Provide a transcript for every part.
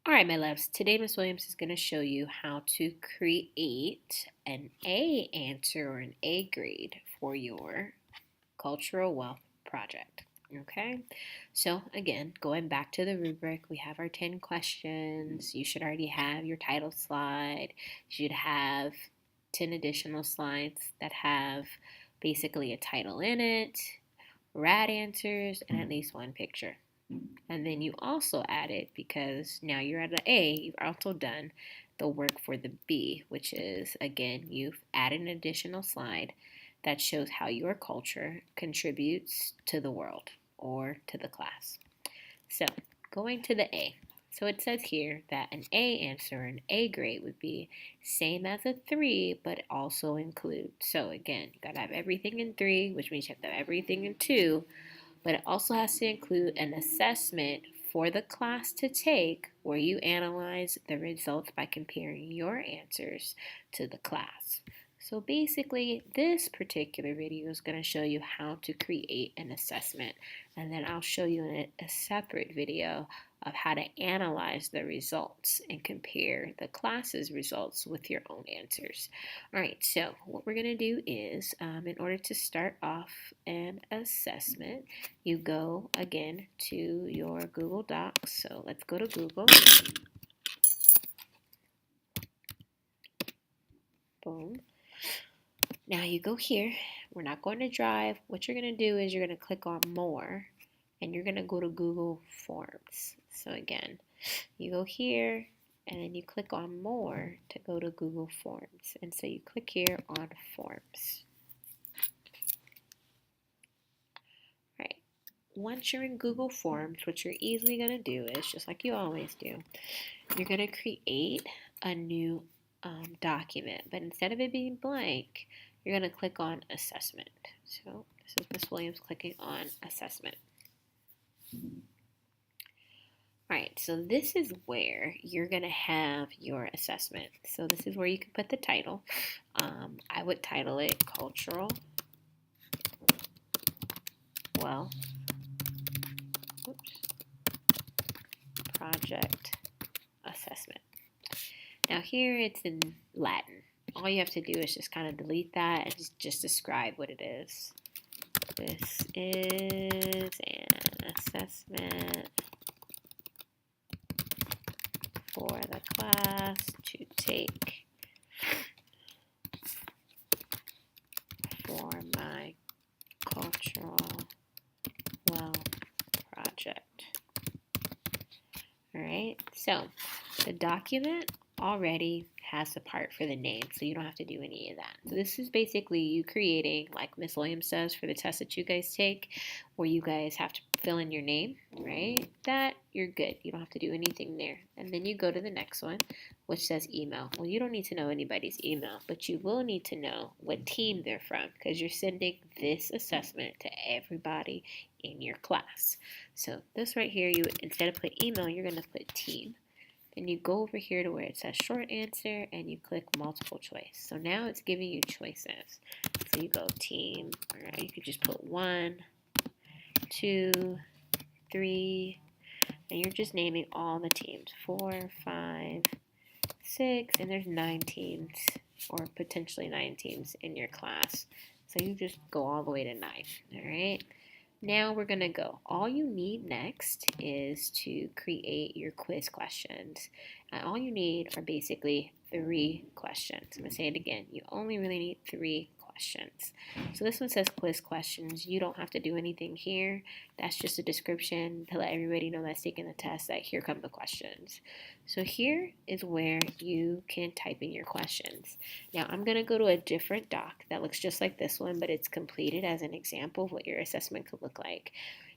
All right, my loves. Today, Miss Williams is going to show you how to create an A answer or an A grade for your cultural wealth project. Okay, so again, going back to the rubric, we have our 10 questions. You should already have your title slide. You should have 10 additional slides that have basically a title in it, right answers, and at least one picture. And then you also added, because now you're at an A, you've also done the work for the B, which is, again, you've added an additional slide that shows how your culture contributes to the world or to the class. So, going to the A. So it says here that an A answer, an A grade would be same as a 3, but also include. So again, you gotta have everything in 3, which means you have to have everything in 2, but it also has to include an assessment for the class to take where you analyze the results by comparing your answers to the class. So basically, this particular video is going to show you how to create an assessment, and then I'll show you in a separate video of how to analyze the results and compare the class's results with your own answers. All right, so what we're going to do is, in order to start off an assessment, you go again to your Google Docs. So let's go to Google. Boom. Now you go here. We're not going to Drive. What you're going to do is you're going to click on More, and you're going to go to Google Forms. So again, you go here, and then you click on More to go to Google Forms. And so you click here on Forms. All right. Once you're in Google Forms, what you're easily going to do is, just like you always do, you're going to create a new document. But instead of it being blank, you're going to click on Assessment. So this is Miss Williams clicking on Assessment. All right, so this is where you're going to have your assessment. So this is where you can put the title. I would title it Cultural Wealth Project Assessment. Now here it's in Latin. All you have to do is just kind of delete that and just describe what it is. This is an assessment for the class to take for my cultural wealth project. All right, so the document already has the part for the name, so you don't have to do any of that. So this is basically you creating, like Miss Williams says for the test that you guys take, where you guys have to fill in your name, right? That, you're good. You don't have to do anything there. And then you go to the next one, which says email. Well, you don't need to know anybody's email, but you will need to know what team they're from, because you're sending this assessment to everybody in your class. So this right here, you instead of put email, you're going to put team. Then you go over here to where it says short answer and you click multiple choice. So now it's giving you choices. So you go team, or you could just put 1, 2, 3, and you're just naming all the teams. 4, 5, 6, and there's 9 teams, or potentially 9 teams in your class. So you just go all the way to 9, all right? Now we're going to go. All you need next is to create your quiz questions. And all you need are basically 3 questions. I'm going to say it again. You only really need 3 questions. So this one says quiz questions. You don't have to do anything here. That's just a description to let everybody know that's taking the test that here come the questions. So here is where you can type in your questions. Now I'm going to go to a different doc that looks just like this one, but it's completed as an example of what your assessment could look like.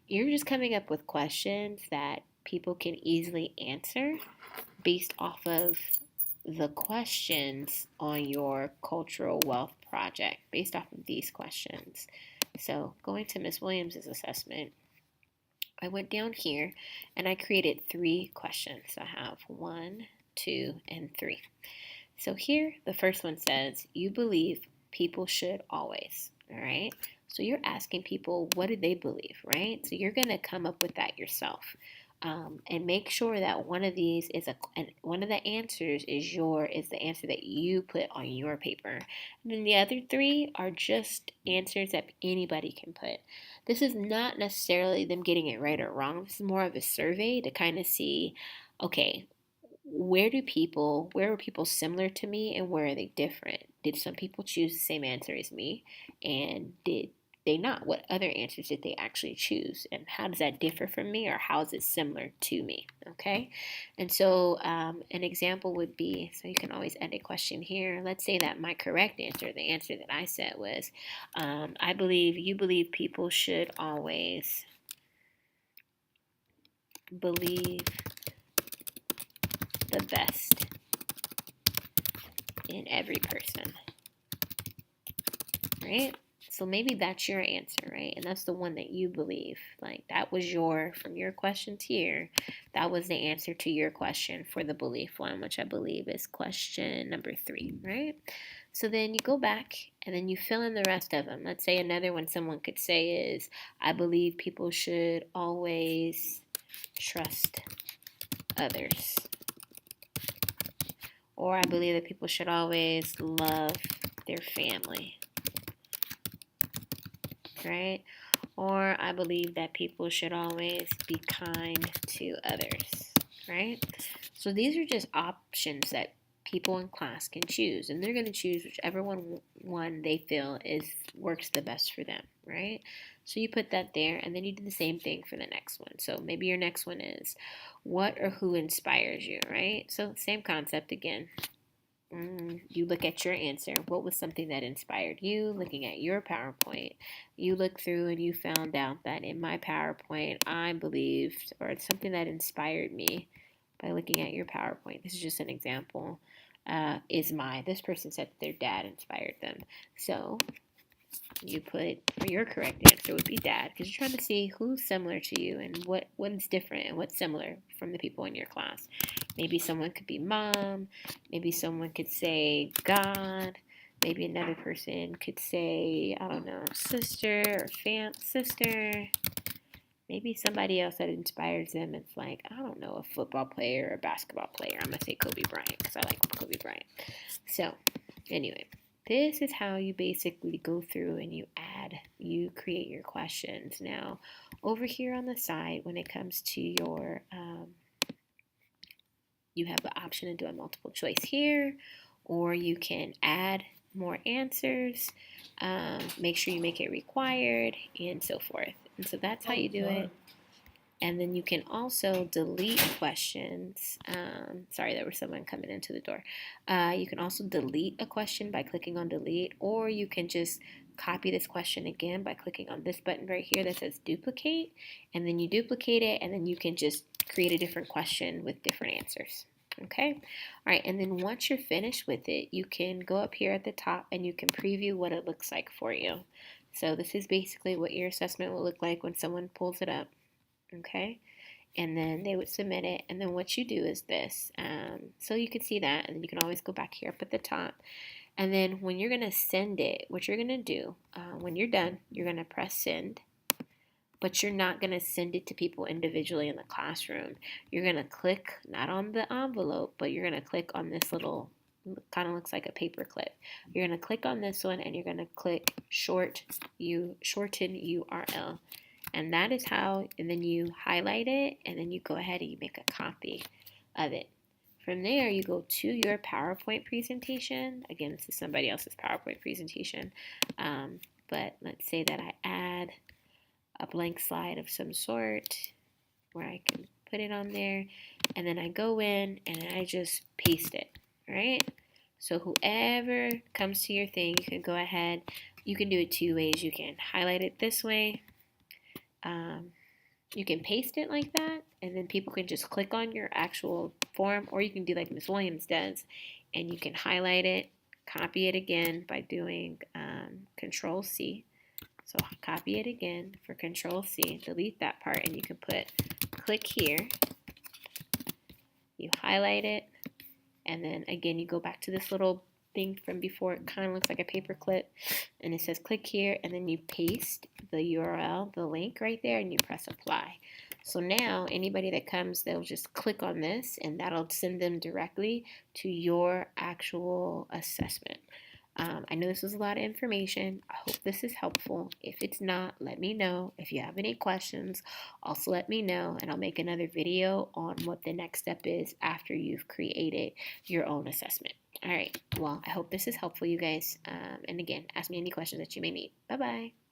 You're just coming up with questions that people can easily answer based off of the questions on your cultural wealth project, based off of these questions. So going to Miss Williams' assessment, I went down here and I created 3 questions. I have 1, 2, and 3. So here, the first one says, you believe people should always, all right? So you're asking people, what do they believe, right? So you're going to come up with that yourself. And make sure that one of these is one of the answers is the answer that you put on your paper. And then the other three are just answers that anybody can put. This is not necessarily them getting it right or wrong. This is more of a survey to kind of see, okay, where are people similar to me and where are they different? Did some people choose the same answer as me? And did they not? What other answers did they actually choose? And how does that differ from me, or how is it similar to me? Okay. And so an example would be, so you can always add a question here. Let's say that my correct answer, the answer that I said was, you believe people should always believe the best in every person, right? So maybe that's your answer, right? And that's the one that you believe. Like that was from your questions here, that was the answer to your question for the belief one, which I believe is question number 3, right? So then you go back and then you fill in the rest of them. Let's say another one someone could say is, I believe people should always trust others. Or I believe that people should always love their family, right? Or I believe that people should always be kind to others, right? So these are just options that people in class can choose, and they're going to choose whichever one they feel works the best for them, right? So you put that there, and then you do the same thing for the next one. So maybe your next one is, what or who inspires you, right? So same concept again. You look at your answer. What was something that inspired you? Looking at your PowerPoint, you look through and you found out that in my PowerPoint, I believed, or it's something that inspired me by looking at your PowerPoint. This is just an example. This person said that their dad inspired them. So you put, or your correct answer would be dad, because you're trying to see who's similar to you and what is different and what's similar from the people in your class. Maybe someone could be mom, maybe someone could say God, maybe another person could say, I don't know, sister or sister. Maybe somebody else that inspires them is like, I don't know, a football player or a basketball player. I'm going to say Kobe Bryant because I like Kobe Bryant. So, anyway, this is how you basically go through and you create your questions. Now, over here on the side, when it comes to your, you have the option to do a multiple choice here, or you can add more answers, make sure you make it required, and so forth. And so that's how you do it. And then you can also delete questions. Sorry, there was someone coming into the door. You can also delete a question by clicking on delete, or you can just copy this question again by clicking on this button right here that says duplicate, and then you duplicate it, and then you can just create a different question with different answers. Okay? All right, and then once you're finished with it, you can go up here at the top and you can preview what it looks like for you. So this is basically what your assessment will look like when someone pulls it up. Okay, and then they would submit it, and then what you do is this. So you can see that, and you can always go back here up at the top. And then when you're going to send it, what you're going to do, when you're done, you're going to press send, but you're not going to send it to people individually in the classroom. You're going to click, not on the envelope, but you're going to click on this little, kind of looks like a paper clip. You're going to click on this one, and you're going to click shorten URL. And that is how, and then you highlight it, and then you go ahead and you make a copy of it. From there, you go to your PowerPoint presentation. Again, this is somebody else's PowerPoint presentation. But let's say that I add a blank slide of some sort where I can put it on there. And then I go in and I just paste it, right? So whoever comes to your thing, you can go ahead. You can do it 2 ways. You can highlight it this way. You can paste it like that, and then people can just click on your actual form, or you can do like Ms. Williams does, and you can highlight it, copy it again by doing Control C. So copy it again for Control C, delete that part, and you can put click here. You highlight it, and then again you go back to this little thing from before. It kind of looks like a paper clip, and it says click here, and then you paste the URL, the link right there, and you press apply. So now anybody that comes, they'll just click on this and that'll send them directly to your actual assessment. I know this was a lot of information. I hope this is helpful. If it's not, let me know. If you have any questions, also let me know, and I'll make another video on what the next step is after you've created your own assessment. All right, well, I hope this is helpful, you guys. And again, ask me any questions that you may need. Bye-bye.